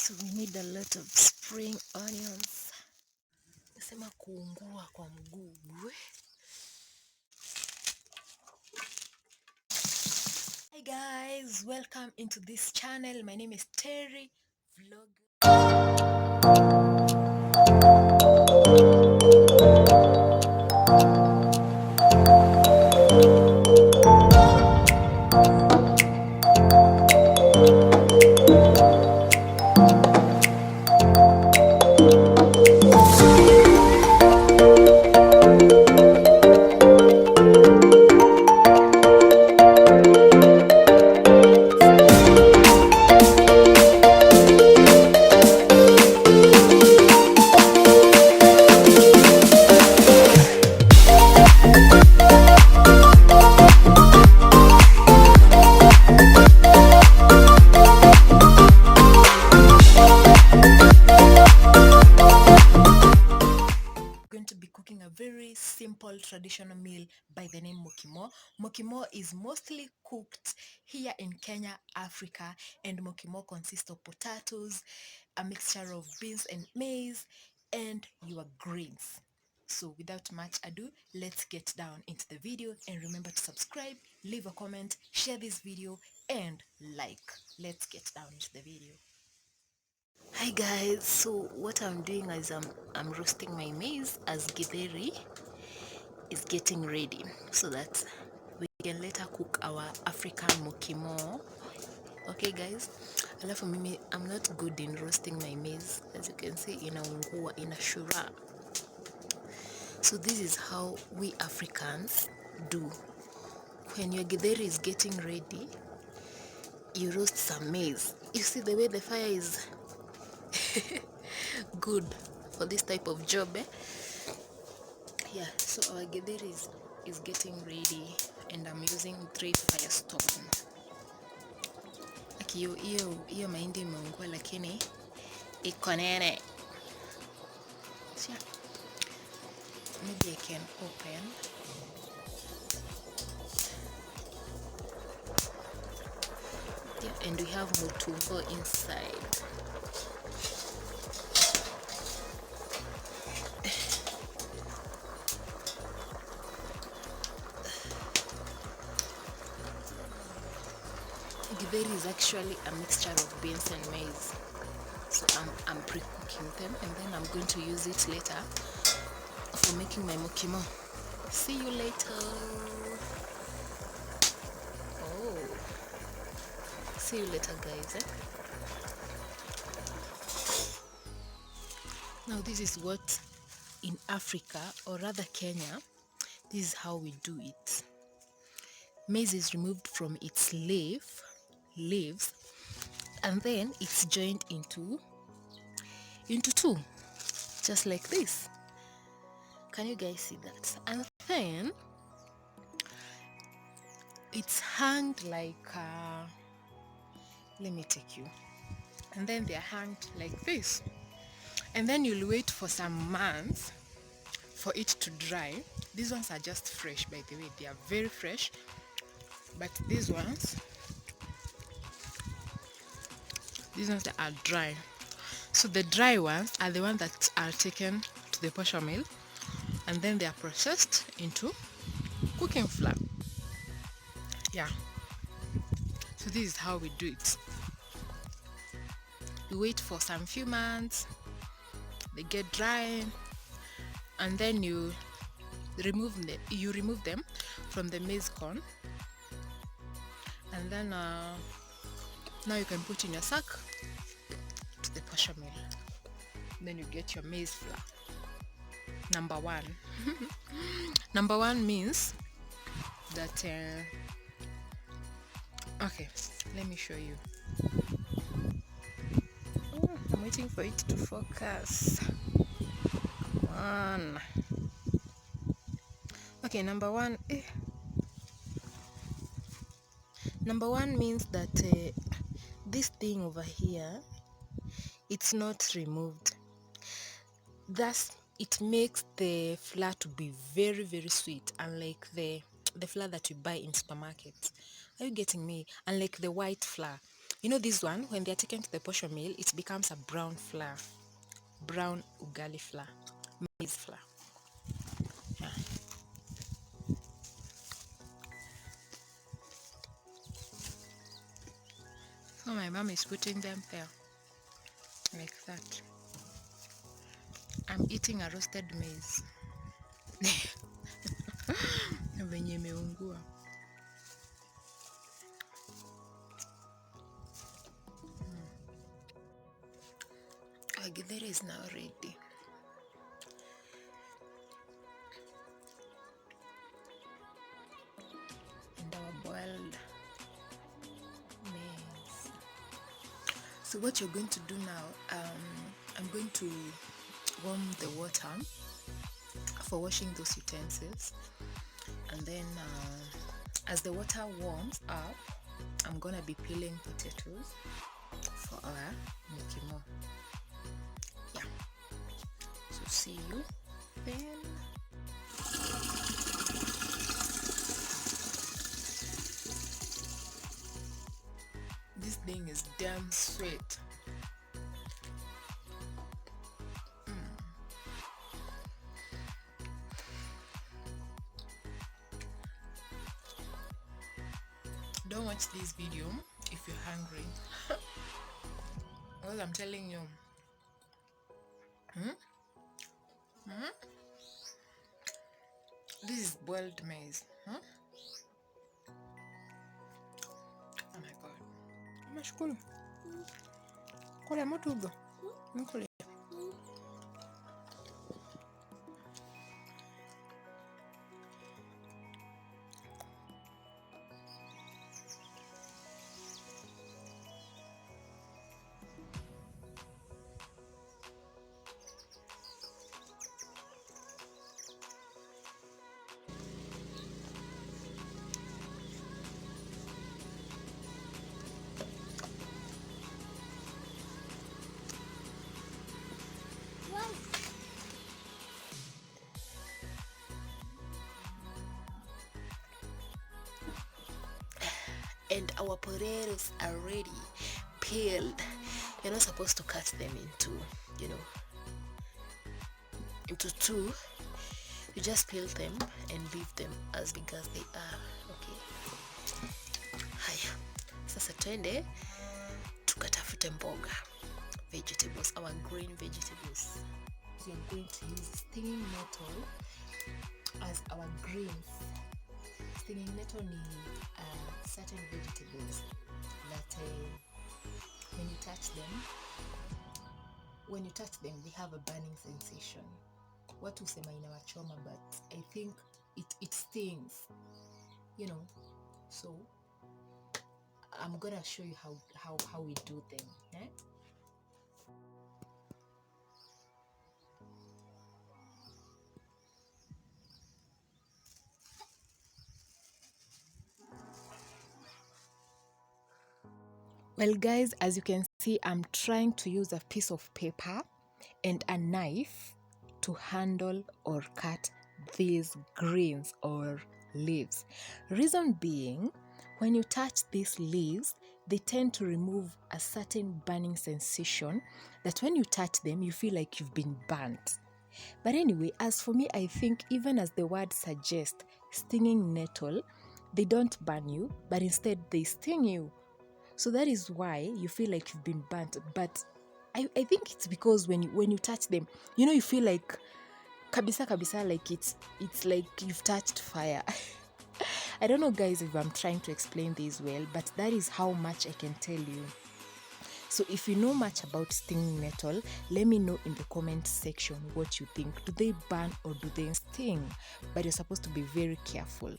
So we need a lot of spring onions. Nasema kuungua kwa mguu. Hi guys, welcome into this channel. My name is Terry Vlog. Cooking a very simple traditional meal by the name mokimo. Mokimo is mostly cooked here in Kenya, Africa, and mokimo consists of potatoes, a mixture of beans and maize, and your greens. So without much ado, let's get down into the video, and remember to subscribe, leave a comment, share this video, and like. Let's get down into the video. Hi guys, so what I'm doing is I'm roasting my maize as githeri is getting ready so that we can later cook our African mokimo. Okay guys, alafu mimi I'm not good in roasting my maize, as you can see inaungua, inashura. So this is how we Africans do. When your githeri is getting ready, you roast some maize. You see the way the fire is good for this type of job, eh? Yeah, so our githeri is getting ready and I'm using 3 firestone. Like hiyo mahindi imeungua lakini iko nene. So maybe I can open. Yeah, and we have mutumbo inside. Githeri is actually a mixture of beans and maize. So I'm pre-cooking them and then I'm going to use it later for making my mokimo. See you later. Oh, see you later guys, eh? Now this is what in Africa, or rather Kenya, this is how we do it. Maize is removed from its leaves, and then it's joined into two, just like this. Can you guys see that? And then it's hanged like let me take you. And then they're hanged like this, and then you'll wait for some months for it to dry. These ones are just fresh, by the way, they are very fresh, but these ones that are dry. So the dry ones are the ones that are taken to the posher mill, and then they are processed into cooking flour. Yeah, so this is how we do it. You wait for some few months, they get dry, and then you remove them from the maize corn, and then now you can put in your sack to the posher mill. Then you get your maize flour. Number one. Number one means that okay, let me show you. I'm waiting for it to focus. Come on. Okay, number one means that this thing over here, it's not removed. Thus it makes the flour to be very, very sweet, unlike the flour that you buy in supermarkets. Are you getting me? Unlike the white flour. You know this one, when they are taken to the posho mill, it becomes a brown flour, brown ugali flour, maize flour. Yeah. So my mom is putting them there, like that. I'm eating a roasted maize. Venye imeungua. Our githeri is now ready. And our boiled maize. So what you're going to do now, I'm going to warm the water for washing those utensils, and then as the water warms up, I'm gonna be peeling potatoes for our mokimo. Yeah, so see you then. This thing is damn sweet. Don't watch this video if you're hungry. Because I'm telling you. This is boiled maize. Oh my god. Nashukuru. Kula motugo. Nkule. And our potatoes are ready, peeled. You're not supposed to cut them into, into two. You just peel them and leave them as big as they are. Okay. Haya, sasa twende tukatafute mboga, vegetables, our green vegetables. We are going to use stinging nettle as our greens. Stinging nettle ni certain vegetables that when you touch them, they have a burning sensation. Watu husema inawachoma, but I think it stings, so I'm gonna show you how we do them. Well guys, as you can see, I'm trying to use a piece of paper and a knife to handle or cut these greens or leaves. Reason being, when you touch these leaves, they tend to remove a certain burning sensation that when you touch them, you feel like you've been burnt. But anyway, as for me, I think even as the word suggests, stinging nettle, they don't burn you, but instead they sting you. So that is why you feel like you've been burnt. But I think it's because when you touch them, you feel like kabisa, like it's like you've touched fire. I don't know guys if I'm trying to explain this well, but that is how much I can tell you. So if you know much about stinging nettle, let me know in the comment section what you think. Do they burn or do they sting? But you're supposed to be very careful. You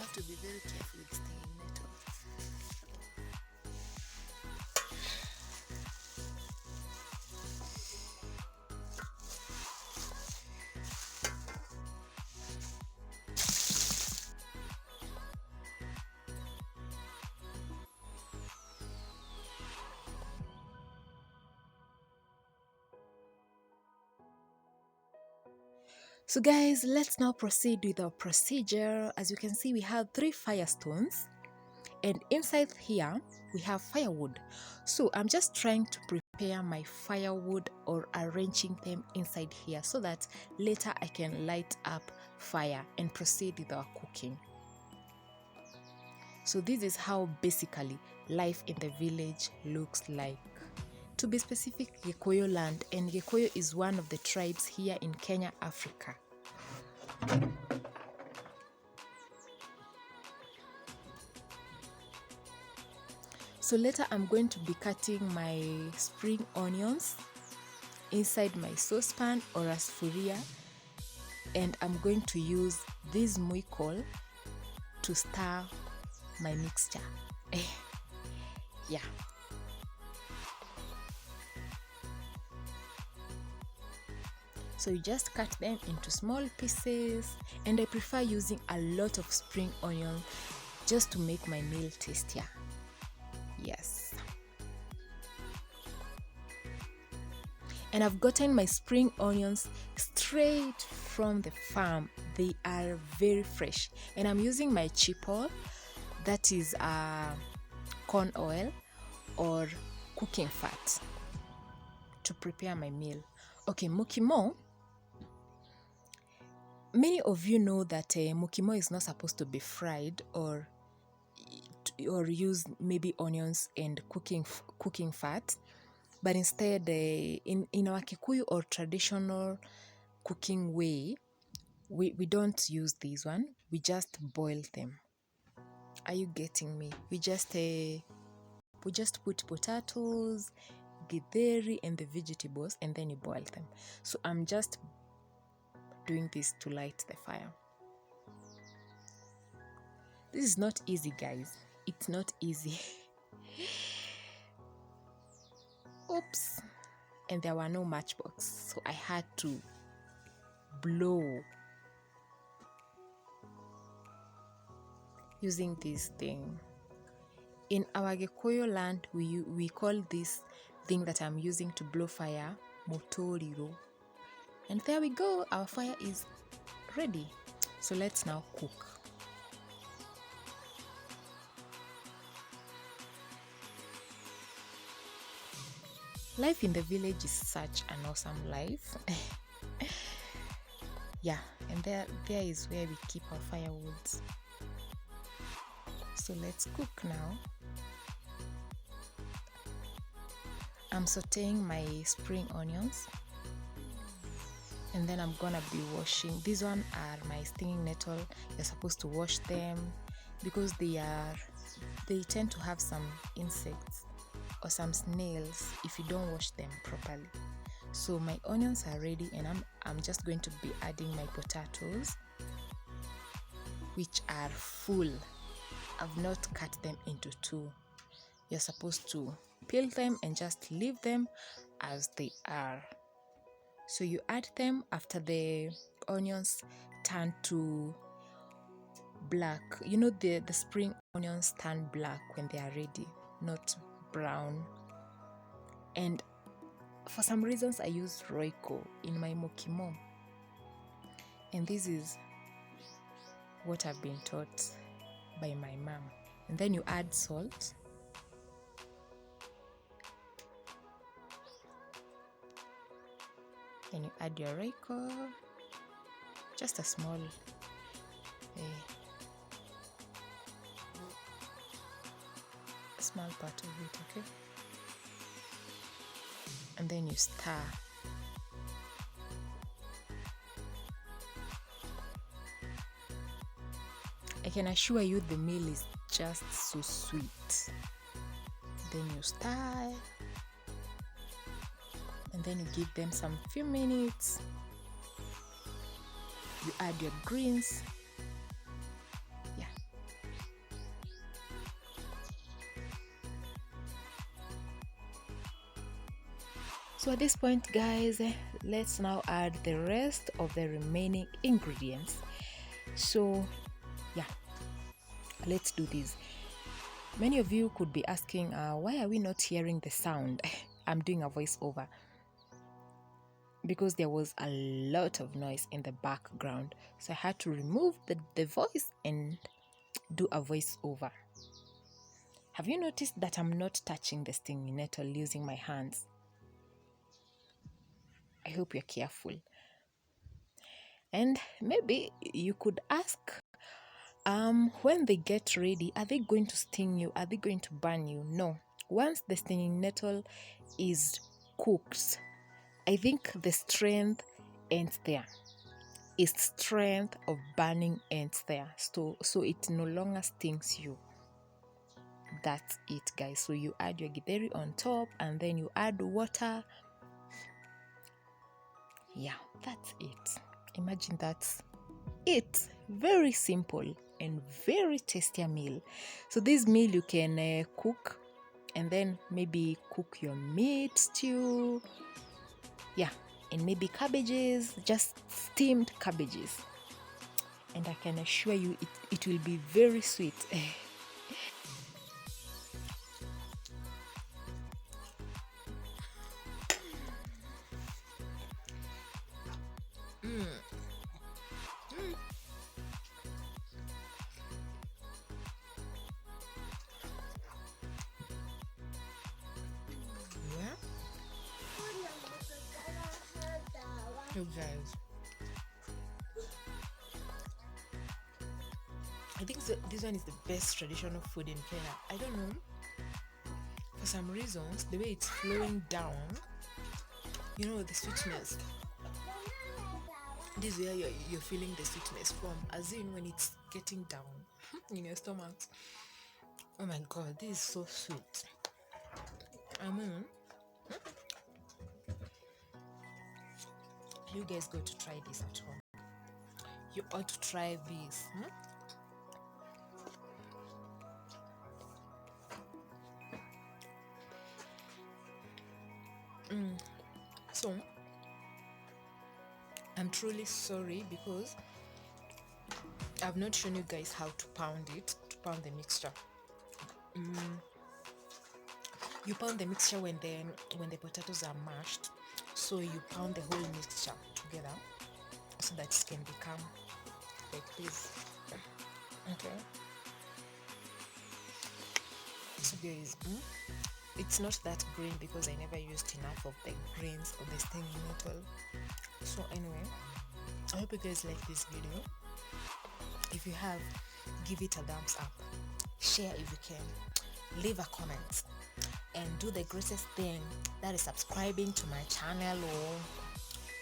have to be very careful with stinging nettle. So guys, let's now proceed with our procedure. As you can see, we have 3 fire stones, and inside here we have firewood. So I'm just trying to prepare my firewood or arranging them inside here so that later I can light up fire and proceed with our cooking. So this is how basically life in the village looks like. To be specific, Gikuyu land, and Gikuyu is one of the tribes here in Kenya, Africa. So later I'm going to be cutting my spring onions inside my saucepan or a sufuria, and I'm going to use this muikol to stir my mixture. Yeah. So you just cut them into small pieces, and I prefer using a lot of spring onion just to make my meal tastier. Yes. And I've gotten my spring onions straight from the farm. They are very fresh, and I'm using my chipo, that is corn oil or cooking fat, to prepare my meal. Okay, mokimo. Many of you know that mokimo is not supposed to be fried or use maybe onions and cooking fat, but instead in our Gikuyu or traditional cooking way, we don't use this one. We just boil them. Are you getting me? We just put potatoes, githeri and the vegetables, and then you boil them. So I'm just doing this to light the fire. This is not easy, guys. It's not easy. Oops. And there were no matchbox, so I had to blow using this thing. In our Gikuyu land, we call this thing that I'm using to blow fire motoriro. And there we go, our fire is ready. So let's now cook. Life in the village is such an awesome life. Yeah, and there is where we keep our firewoods. So let's cook now. I'm sauteing my spring onions, and then I'm gonna be washing. These one are my stinging nettle. You're supposed to wash them because they tend to have some insects or some snails if you don't wash them properly. So my onions are ready, and I'm just going to be adding my potatoes, which are full. I've not cut them into two. You're supposed to peel them and just leave them as they are. So you add them after the onions turn to black. You know, the spring onions turn black when they are ready, not brown. And for some reasons I use Royco in my mokimo, and this is what I've been taught by my mom. And then you add salt, and you add your Royco, just a small small part of it, okay? And then you stir. I can assure you the meal is just so sweet. Then you stir, and then you give them some few minutes. You add your greens. Yeah. So at this point, guys, let's now add the rest of the remaining ingredients. So yeah, let's do this. Many of you could be asking, why are we not hearing the sound? I'm doing a voiceover. because there was a lot of noise in the background. So I had to remove the voice and do a voiceover. Have you noticed that I'm not touching the stinging nettle using my hands? I hope you're careful. And maybe you could ask, when they get ready, are they going to sting you? Are they going to burn you? No. Once the stinging nettle is cooked, I think the strength ends there. Its strength of burning ends there. So it no longer stings you. That's it, guys. So you add your githeri on top and then you add water. Yeah, that's it. Imagine that's it. Very simple and very tasty meal. So this meal you can cook and then maybe cook your meat stew. Yeah, and maybe cabbages, just steamed cabbages. And I can assure you it will be very sweet. Yeah. You guys, I think this one is the best traditional food in Kenya. I don't know, for some reasons, the way it's flowing down, the sweetness. This is where you're feeling the sweetness from, as in when it's getting down in your stomach. Oh my god, this is so sweet. I mean, you guys got to try this at home. You ought to try this. So, I'm truly sorry because I've not shown you guys how to pound the mixture. You pound the mixture when the potatoes are mashed. So you pound the whole mixture together so that it can become like this. Okay. So guys, it's not that green because I never used enough of the grains of the stinging nettle. So anyway, I hope you guys like this video. If you have, give it a thumbs up, share if you can, leave a comment, and do the greatest thing, that is subscribing to my channel. Or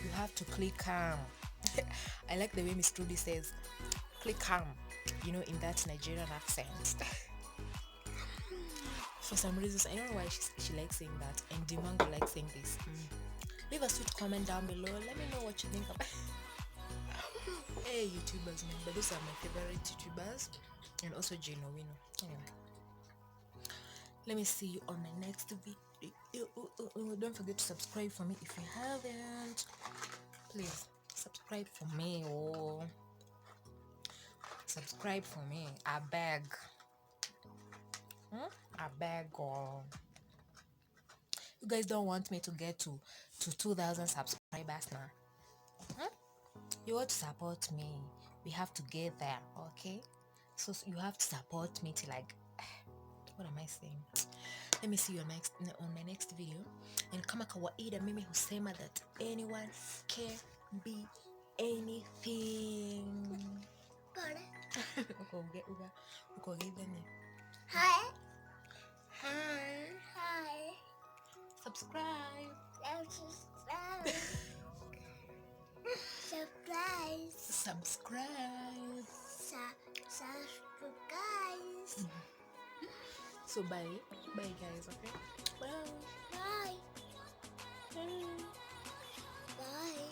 you have to click I like the way Miss Trudy says click in that Nigerian accent. For some reasons, I don't know why she likes saying that, and Dimango likes saying this. Leave a sweet comment down below. Let me know what you think about hey YouTubers, man, but those are my favorite YouTubers, and also Jano Wino. Anyway, let me see you on my next video. Don't forget to subscribe for me if you haven't. Please subscribe for me. Subscribe for me. I beg. I beg. You guys don't want me to get to 2,000 subscribers now. You want to support me. We have to get there, okay? So you have to support me till what am I saying? Let me see you on my next video. And kama kawaida mimi husema that anyone can be anything. Hi. Hi. Hi. Subscribe. Subscribe. Guys. So bye guys, okay? Bye. Bye. Bye.